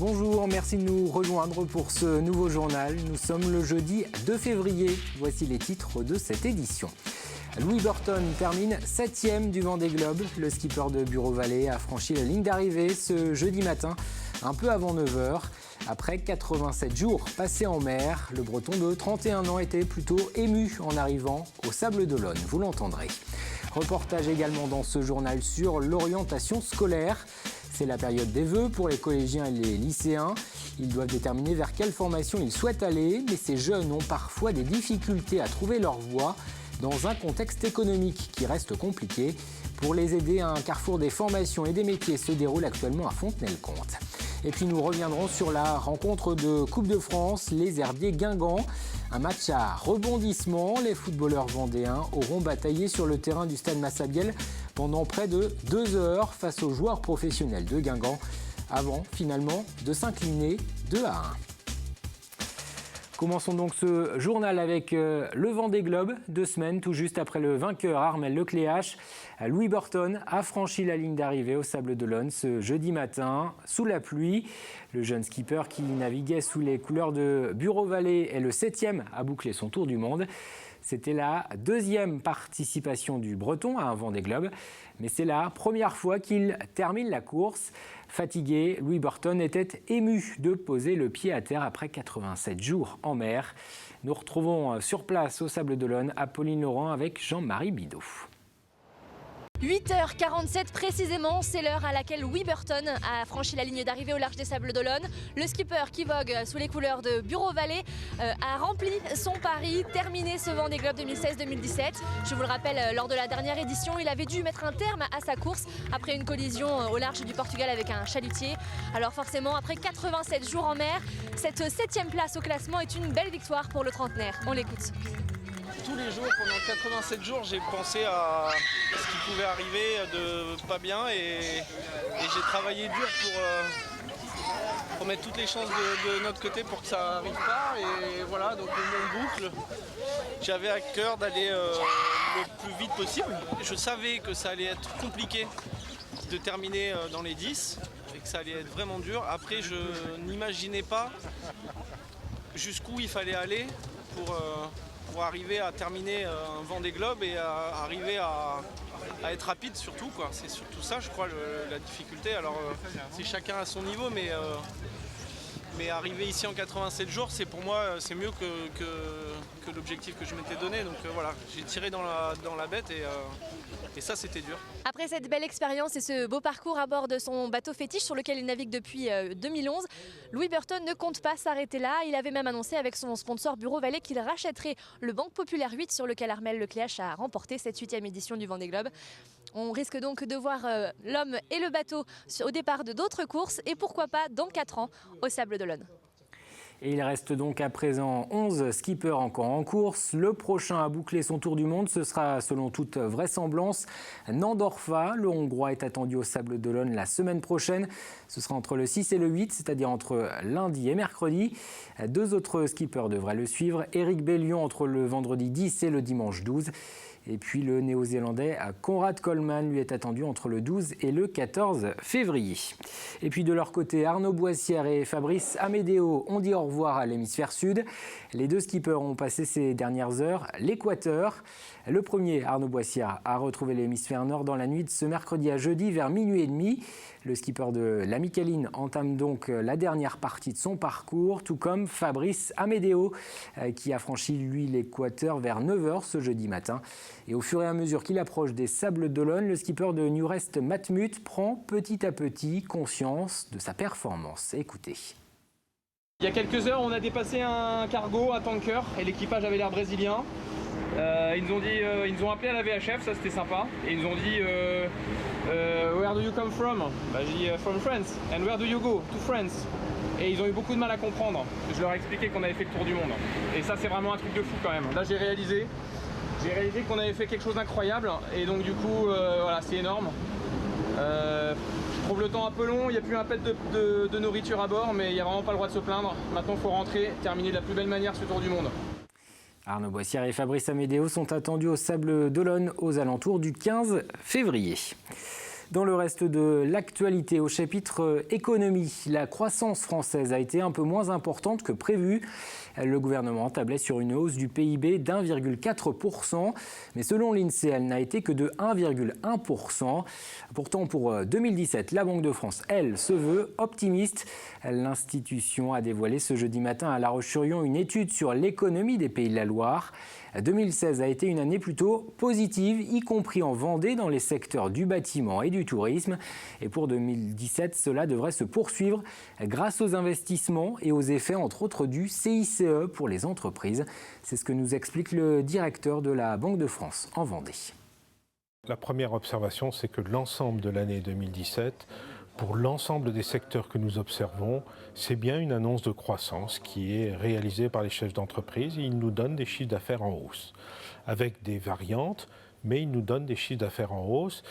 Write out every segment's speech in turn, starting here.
Bonjour, merci de nous rejoindre pour ce nouveau journal. Nous sommes le jeudi 2 février. Voici les titres de cette édition. Louis Burton termine 7e du Vendée Globe. Le skipper de Bureau-Vallée a franchi la ligne d'arrivée ce jeudi matin, un peu avant 9h. Après 87 jours passés en mer, le Breton de 31 ans était plutôt ému en arrivant au Sables d'Olonne. Vous l'entendrez. Reportage également dans ce journal sur l'orientation scolaire. C'est la période des vœux pour les collégiens et les lycéens. Ils doivent déterminer vers quelle formation ils souhaitent aller, mais ces jeunes ont parfois des difficultés à trouver leur voie dans un contexte économique qui reste compliqué. Pour les aider, un carrefour des formations et des métiers se déroule actuellement à Fontenay-le-Comte. Et puis nous reviendrons sur la rencontre de Coupe de France, les Herbiers Guingamp. Un match à rebondissement. Les footballeurs vendéens auront bataillé sur le terrain du stade Massabielle pendant près de 2 heures face aux joueurs professionnels de Guingamp, avant finalement de s'incliner 2-1. Commençons donc ce journal avec le Vendée Globe. 2 semaines tout juste après le vainqueur Armel Lecléache, Louis Burton a franchi la ligne d'arrivée au Sables d'Olonne ce jeudi matin, sous la pluie. Le jeune skipper qui naviguait sous les couleurs de Bureau-Vallée est le 7e à boucler son tour du monde. C'était la 2e participation du Breton à un Vendée Globe, mais c'est la première fois qu'il termine la course. Fatigué, Louis Burton était ému de poser le pied à terre après 87 jours en mer. Nous retrouvons sur place au Sables d'Olonne Apolline Laurent avec Jean-Marie Bidot. 8h47 précisément, c'est l'heure à laquelle Louis Burton a franchi la ligne d'arrivée au large des Sables d'Olonne. Le skipper qui vogue sous les couleurs de Bureau-Vallée a rempli son pari, terminé ce Vendée Globe 2016-2017. Je vous le rappelle, lors de la dernière édition, il avait dû mettre un terme à sa course après une collision au large du Portugal avec un chalutier. Alors forcément, après 87 jours en mer, cette 7e place au classement est une belle victoire pour le trentenaire. On l'écoute. Tous les jours, pendant 87 jours, j'ai pensé à ce qui pouvait arriver de pas bien et j'ai travaillé dur pour mettre toutes les chances de notre côté pour que ça n'arrive pas. Et voilà, donc le même boucle. J'avais à cœur d'aller le plus vite possible. Je savais que ça allait être compliqué de terminer dans les 10 et que ça allait être vraiment dur. Après, je n'imaginais pas jusqu'où il fallait aller pour arriver à terminer un Vendée Globe et à arriver à être rapide surtout, quoi. C'est surtout ça, je crois, la difficulté. Alors c'est chacun à son niveau, mais arriver ici en 87 jours, c'est pour moi c'est mieux que l'objectif que je m'étais donné. Donc voilà, j'ai tiré dans la bête et ça c'était dur. Après cette belle expérience et ce beau parcours à bord de son bateau fétiche sur lequel il navigue depuis 2011, Louis Burton ne compte pas s'arrêter là. Il avait même annoncé avec son sponsor Bureau-Vallée qu'il rachèterait le Banque Populaire 8 sur lequel Armel Lecléache a remporté cette 8e édition du Vendée Globe. On risque donc de voir l'homme et le bateau au départ de d'autres courses et pourquoi pas dans 4 ans au Sables d'Olonne. Et il reste donc à présent 11 skippers encore en course. Le prochain à boucler son tour du monde, ce sera selon toute vraisemblance Nandorfa. Le Hongrois est attendu au Sables d'Olonne la semaine prochaine. Ce sera entre le 6 et le 8, c'est-à-dire entre lundi et mercredi. 2 autres skippers devraient le suivre. Éric Bellion entre le vendredi 10 et le dimanche 12. Et puis le néo-zélandais Conrad Coleman lui est attendu entre le 12 et le 14 février. Et puis de leur côté, Arnaud Boissière et Fabrice Amédéo ont dit au revoir à l'hémisphère sud. Les 2 skippers ont passé ces dernières heures l'équateur. Le premier, Arnaud Boissière, a retrouvé l'hémisphère nord dans la nuit de ce mercredi à jeudi vers minuit et demi. Le skipper de l'Amicaline entame donc la dernière partie de son parcours, tout comme Fabrice Amédéo, qui a franchi lui l'équateur vers 9h ce jeudi matin. Et au fur et à mesure qu'il approche des Sables d'Olonne, le skipper de Newrest Matmut prend petit à petit conscience de sa performance. Écoutez. Il y a quelques heures, on a dépassé un cargo, un tanker, et l'équipage avait l'air brésilien. Ils nous ont appelé à la VHF, ça c'était sympa. Et ils nous ont dit Where do you come from? J'ai dit From France. And where do you go? To France. Et ils ont eu beaucoup de mal à comprendre. Je leur ai expliqué qu'on avait fait le tour du monde. Et ça c'est vraiment un truc de fou quand même. Là j'ai réalisé qu'on avait fait quelque chose d'incroyable. Et donc du coup, voilà, c'est énorme. Je trouve le temps un peu long, il n'y a plus un pet de nourriture à bord, mais il n'y a vraiment pas le droit de se plaindre. Maintenant il faut rentrer, terminer de la plus belle manière ce tour du monde. Arnaud Boissière et Fabrice Amédéo sont attendus au Sables d'Olonne aux alentours du 15 février. Dans le reste de l'actualité, au chapitre économie, la croissance française a été un peu moins importante que prévu. Le gouvernement tablait sur une hausse du PIB d'1,4%, mais selon l'INSEE, elle n'a été que de 1,1%. Pourtant, pour 2017, la Banque de France, elle, se veut optimiste. L'institution a dévoilé ce jeudi matin à La Roche-sur-Yon une étude sur l'économie des Pays de la Loire. 2016 a été une année plutôt positive, y compris en Vendée, dans les secteurs du bâtiment et du tourisme. Et pour 2017, cela devrait se poursuivre grâce aux investissements et aux effets, entre autres, du CICE pour les entreprises. C'est ce que nous explique le directeur de la Banque de France en Vendée. La première observation, c'est que l'ensemble de l'année 2017, pour l'ensemble des secteurs que nous observons, c'est bien une annonce de croissance qui est réalisée par les chefs d'entreprise. Ils nous donnent des chiffres d'affaires en hausse, avec des variantes, mais ils nous donnent des chiffres d'affaires en hausse.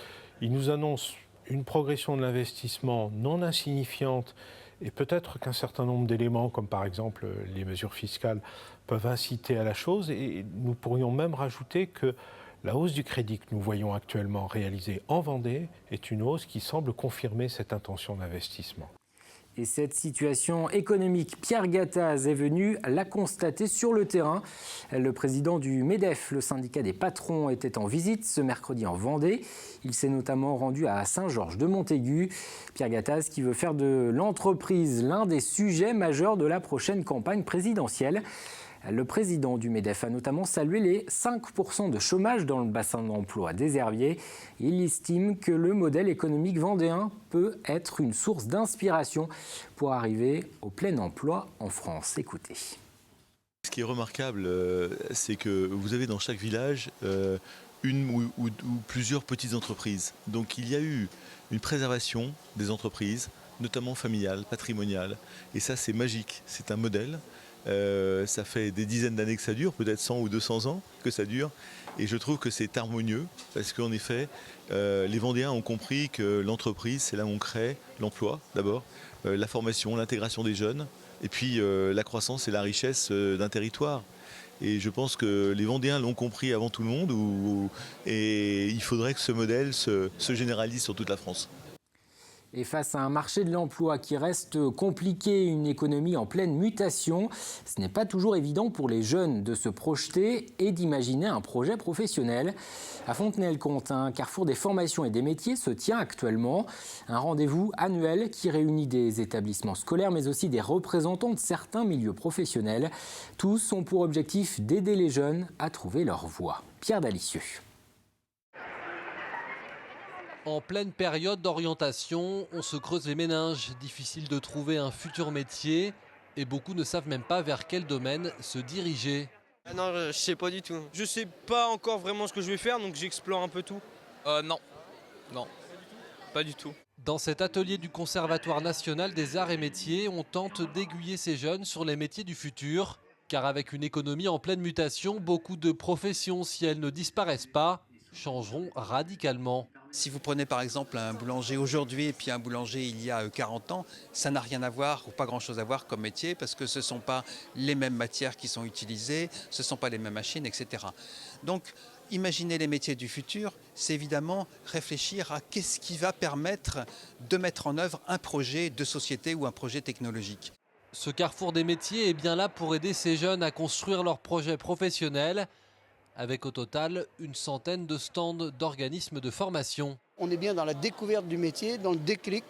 Ils nous annoncent une progression de l'investissement non insignifiante et peut-être qu'un certain nombre d'éléments, comme par exemple les mesures fiscales, peuvent inciter à la chose. Et nous pourrions même rajouter que la hausse du crédit que nous voyons actuellement réalisée en Vendée est une hausse qui semble confirmer cette intention d'investissement. Et cette situation économique, Pierre Gattaz est venu la constater sur le terrain. Le président du MEDEF, le syndicat des patrons, était en visite ce mercredi en Vendée. Il s'est notamment rendu à Saint-Georges-de-Montaigu. Pierre Gattaz qui veut faire de l'entreprise l'un des sujets majeurs de la prochaine campagne présidentielle. Le président du MEDEF a notamment salué les 5% de chômage dans le bassin d'emploi des Herbiers. Il estime que le modèle économique vendéen peut être une source d'inspiration pour arriver au plein emploi en France. Écoutez. Ce qui est remarquable, c'est que vous avez dans chaque village une ou plusieurs petites entreprises. Donc il y a eu une préservation des entreprises, notamment familiales, patrimoniales. Et ça, c'est magique, c'est un modèle. Ça fait des dizaines d'années que ça dure, peut-être 100 ou 200 ans que ça dure. Et je trouve que c'est harmonieux parce qu'en effet, les Vendéens ont compris que l'entreprise, c'est là où on crée l'emploi d'abord, la formation, l'intégration des jeunes, et puis la croissance et la richesse d'un territoire. Et je pense que les Vendéens l'ont compris avant tout le monde et il faudrait que ce modèle se généralise sur toute la France. Et face à un marché de l'emploi qui reste compliqué, une économie en pleine mutation, ce n'est pas toujours évident pour les jeunes de se projeter et d'imaginer un projet professionnel. À Fontenay-le-Comte, un carrefour des formations et des métiers se tient actuellement. Un rendez-vous annuel qui réunit des établissements scolaires mais aussi des représentants de certains milieux professionnels. Tous ont pour objectif d'aider les jeunes à trouver leur voie. Pierre Dalicieux. En pleine période d'orientation, on se creuse les méninges. Difficile de trouver un futur métier et beaucoup ne savent même pas vers quel domaine se diriger. Non, je sais pas du tout. Je sais pas encore vraiment ce que je vais faire, donc j'explore un peu tout. Non, pas du tout. Dans cet atelier du Conservatoire national des arts et métiers, on tente d'aiguiller ces jeunes sur les métiers du futur. Car avec une économie en pleine mutation, beaucoup de professions, si elles ne disparaissent pas, changeront radicalement. Si vous prenez par exemple un boulanger aujourd'hui et puis un boulanger il y a 40 ans, ça n'a rien à voir ou pas grand-chose à voir comme métier parce que ce ne sont pas les mêmes matières qui sont utilisées, ce ne sont pas les mêmes machines, etc. Donc, imaginer les métiers du futur, c'est évidemment réfléchir à qu'est-ce qui va permettre de mettre en œuvre un projet de société ou un projet technologique. Ce carrefour des métiers est bien là pour aider ces jeunes à construire leurs projets professionnels, avec au total une centaine de stands d'organismes de formation. On est bien dans la découverte du métier, dans le déclic.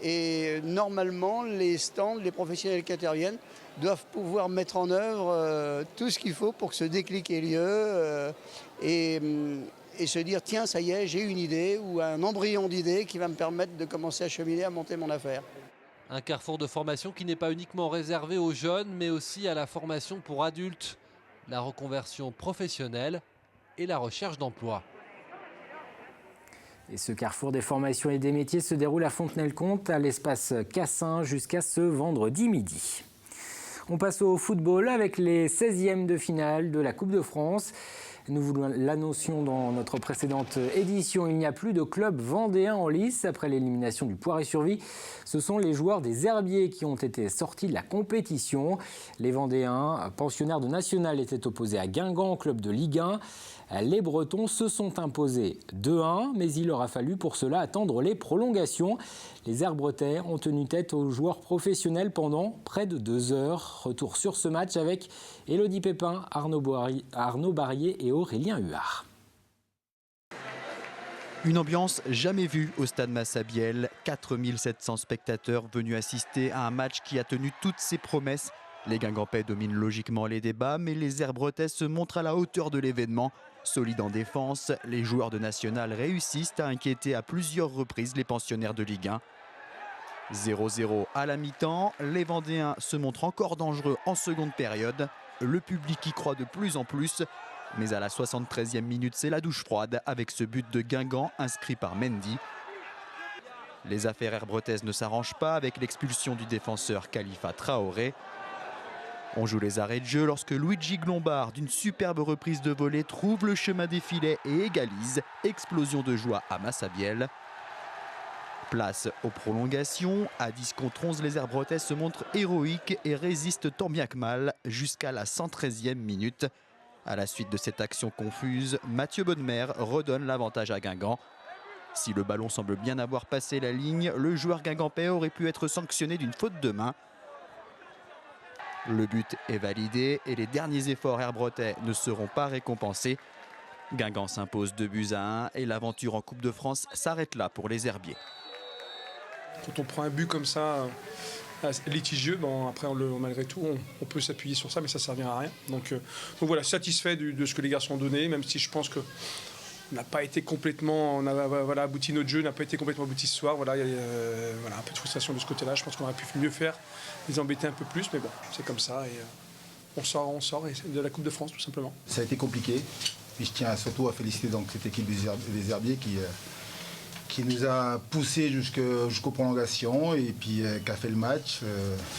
Et normalement, les stands, les professionnels qui interviennent doivent pouvoir mettre en œuvre tout ce qu'il faut pour que ce déclic ait lieu et se dire tiens, ça y est, j'ai une idée ou un embryon d'idée qui va me permettre de commencer à cheminer, à monter mon affaire. Un carrefour de formation qui n'est pas uniquement réservé aux jeunes, mais aussi à la formation pour adultes, la reconversion professionnelle et la recherche d'emploi. Et ce carrefour des formations et des métiers se déroule à Fontenay-le-Comte, à l'espace Cassin, jusqu'à ce vendredi midi. On passe au football avec les 16e de finale de la Coupe de France. Nous vous l'annoncions dans notre précédente édition, il n'y a plus de club vendéen en lice après l'élimination du Poiré-sur-Vie. Ce sont les joueurs des Herbiers qui ont été sortis de la compétition. Les Vendéens, pensionnaires de National, étaient opposés à Guingamp, club de Ligue 1. Les Bretons se sont imposés 2-1, mais il aura fallu pour cela attendre les prolongations. Les Herbretais ont tenu tête aux joueurs professionnels pendant près de 2 heures. Retour sur ce match avec Élodie Pépin, Arnaud Barrier et Aurélien Huard. Une ambiance jamais vue au stade Massabielle. 4700 spectateurs venus assister à un match qui a tenu toutes ses promesses. Les Guingampais dominent logiquement les débats, mais les Herbretais se montrent à la hauteur de l'événement. Solides en défense, les joueurs de National réussissent à inquiéter à plusieurs reprises les pensionnaires de Ligue 1. 0-0 à la mi-temps, les Vendéens se montrent encore dangereux en seconde période. Le public y croit de plus en plus, mais à la 73e minute, c'est la douche froide avec ce but de Guingamp inscrit par Mendy. Les affaires herbretaises ne s'arrangent pas avec l'expulsion du défenseur Khalifa Traoré. On joue les arrêts de jeu lorsque Luigi Glombard, d'une superbe reprise de volée, trouve le chemin des filets et égalise. Explosion de joie à Massabielle. Place aux prolongations. À 10 contre 11, les Herbretais se montrent héroïques et résistent tant bien que mal jusqu'à la 113e minute. À la suite de cette action confuse, Mathieu Bonnemer redonne l'avantage à Guingamp. Si le ballon semble bien avoir passé la ligne, le joueur guingampais aurait pu être sanctionné d'une faute de main. Le but est validé et les derniers efforts herbretais ne seront pas récompensés. Guingamp s'impose 2-1 et l'aventure en Coupe de France s'arrête là pour les Herbiers. Quand on prend un but comme ça, litigieux, après malgré tout on peut s'appuyer sur ça, mais ça ne servira à rien. Donc voilà, satisfait de ce que les garçons ont donné, même si je pense que on n'a pas été complètement, abouti, notre jeu n'a pas été complètement abouti ce soir. Voilà, il y a un peu de frustration de ce côté-là. Je pense qu'on aurait pu mieux faire, les embêter un peu plus, mais bon, c'est comme ça. Et on sort de la Coupe de France tout simplement. Ça a été compliqué. Puis je tiens surtout à féliciter donc cette équipe des Herbiers qui nous a poussé jusqu'aux prolongations et puis qui a fait le match.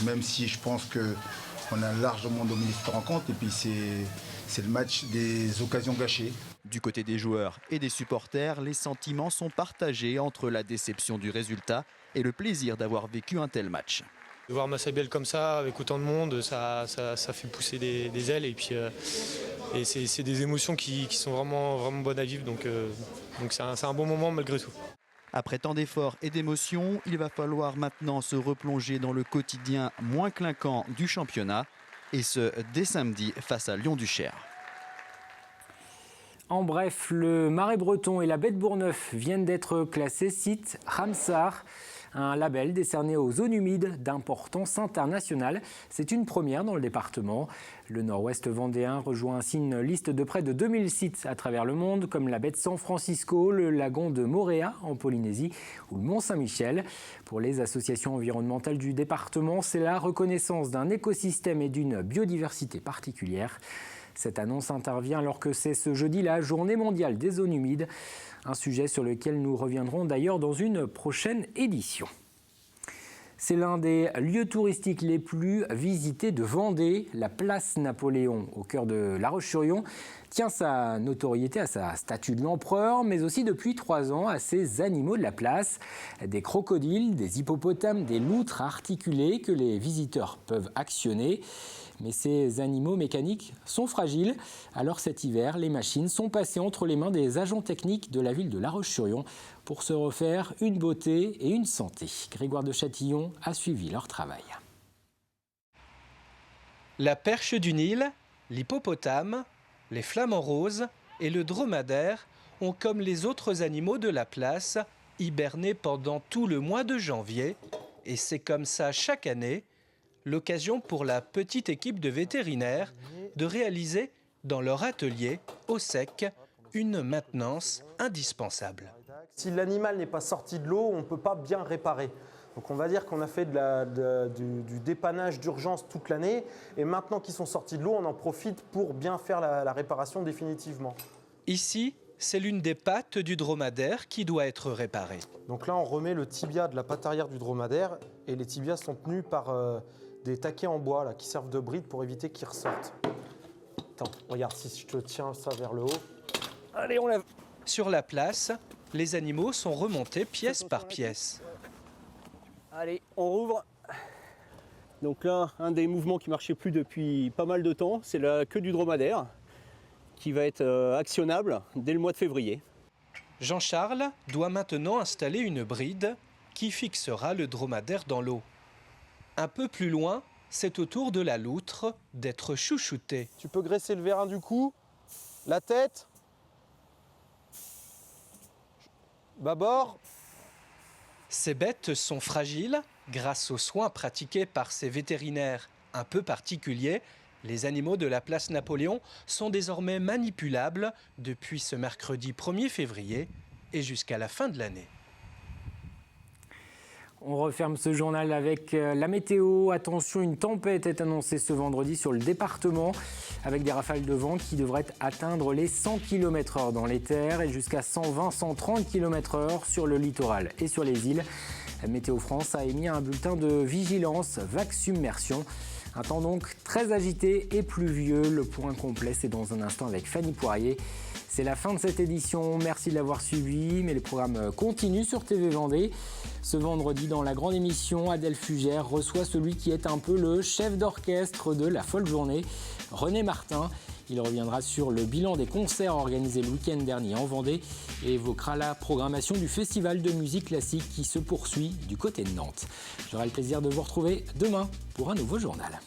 Même si je pense qu'on a largement dominé cette rencontre. Et puis c'est le match des occasions gâchées. Du côté des joueurs et des supporters, les sentiments sont partagés entre la déception du résultat et le plaisir d'avoir vécu un tel match. De voir Massabielle comme ça, avec autant de monde, ça fait pousser des ailes et puis c'est des émotions qui sont vraiment bonnes à vivre, donc c'est un bon moment malgré tout. Après tant d'efforts et d'émotions, il va falloir maintenant se replonger dans le quotidien moins clinquant du championnat, et ce dès samedi face à Lyon-Duchère. En bref, le Marais breton et la baie de Bourgneuf viennent d'être classés site Ramsar, un label décerné aux zones humides d'importance internationale. C'est une première dans le département. Le nord-ouest vendéen rejoint ainsi une liste de près de 2000 sites à travers le monde, comme la baie de San Francisco, le lagon de Moorea en Polynésie ou le Mont-Saint-Michel. Pour les associations environnementales du département, c'est la reconnaissance d'un écosystème et d'une biodiversité particulière. Cette annonce intervient alors que c'est ce jeudi la journée mondiale des zones humides, un sujet sur lequel nous reviendrons d'ailleurs dans une prochaine édition. C'est l'un des lieux touristiques les plus visités de Vendée. La place Napoléon, au cœur de La Roche-sur-Yon, tient sa notoriété à sa statue de l'empereur, mais aussi depuis 3 ans à ses animaux de la place. Des crocodiles, des hippopotames, des loutres articulées que les visiteurs peuvent actionner. Mais ces animaux mécaniques sont fragiles. Alors cet hiver, les machines sont passées entre les mains des agents techniques de la ville de La Roche-sur-Yon pour se refaire une beauté et une santé. Grégoire de Châtillon a suivi leur travail. La perche du Nil, l'hippopotame, les flamants roses et le dromadaire ont, comme les autres animaux de la place, hiberné pendant tout le mois de janvier. Et c'est comme ça chaque année, l'occasion pour la petite équipe de vétérinaires de réaliser dans leur atelier, au sec, une maintenance indispensable. Si l'animal n'est pas sorti de l'eau, on ne peut pas bien réparer. Donc on va dire qu'on a fait du dépannage d'urgence toute l'année et maintenant qu'ils sont sortis de l'eau, on en profite pour bien faire la réparation définitivement. Ici, c'est l'une des pattes du dromadaire qui doit être réparée. Donc là, on remet le tibia de la patte arrière du dromadaire et les tibias sont tenus par des taquets en bois là, qui servent de bride pour éviter qu'ils ressortent. Attends, regarde, si je te tiens ça vers le haut. Allez, on lève. Sur la place, les animaux sont remontés pièce par pièce. Allez, on rouvre. Donc là, un des mouvements qui marchait plus depuis pas mal de temps, c'est la queue du dromadaire qui va être actionnable dès le mois de février. Jean-Charles doit maintenant installer une bride qui fixera le dromadaire dans l'eau. Un peu plus loin, c'est au tour de la loutre d'être chouchoutée. Tu peux graisser le vérin du cou, la tête, bâbord. Ces bêtes sont fragiles grâce aux soins pratiqués par ces vétérinaires un peu particuliers. Les animaux de la place Napoléon sont désormais manipulables depuis ce mercredi 1er février et jusqu'à la fin de l'année. On referme ce journal avec la météo. Attention, une tempête est annoncée ce vendredi sur le département avec des rafales de vent qui devraient atteindre les 100 km/h dans les terres et jusqu'à 120-130 km/h sur le littoral et sur les îles. Météo France a émis un bulletin de vigilance vague submersion. Un temps donc très agité et pluvieux. Le point complet, c'est dans un instant avec Fanny Poirier. C'est la fin de cette édition. Merci de l'avoir suivi. Mais les programmes continuent sur TV Vendée. Ce vendredi, dans la grande émission, Adèle Fugère reçoit celui qui est un peu le chef d'orchestre de la folle journée, René Martin. Il reviendra sur le bilan des concerts organisés le week-end dernier en Vendée et évoquera la programmation du festival de musique classique qui se poursuit du côté de Nantes. J'aurai le plaisir de vous retrouver demain pour un nouveau journal.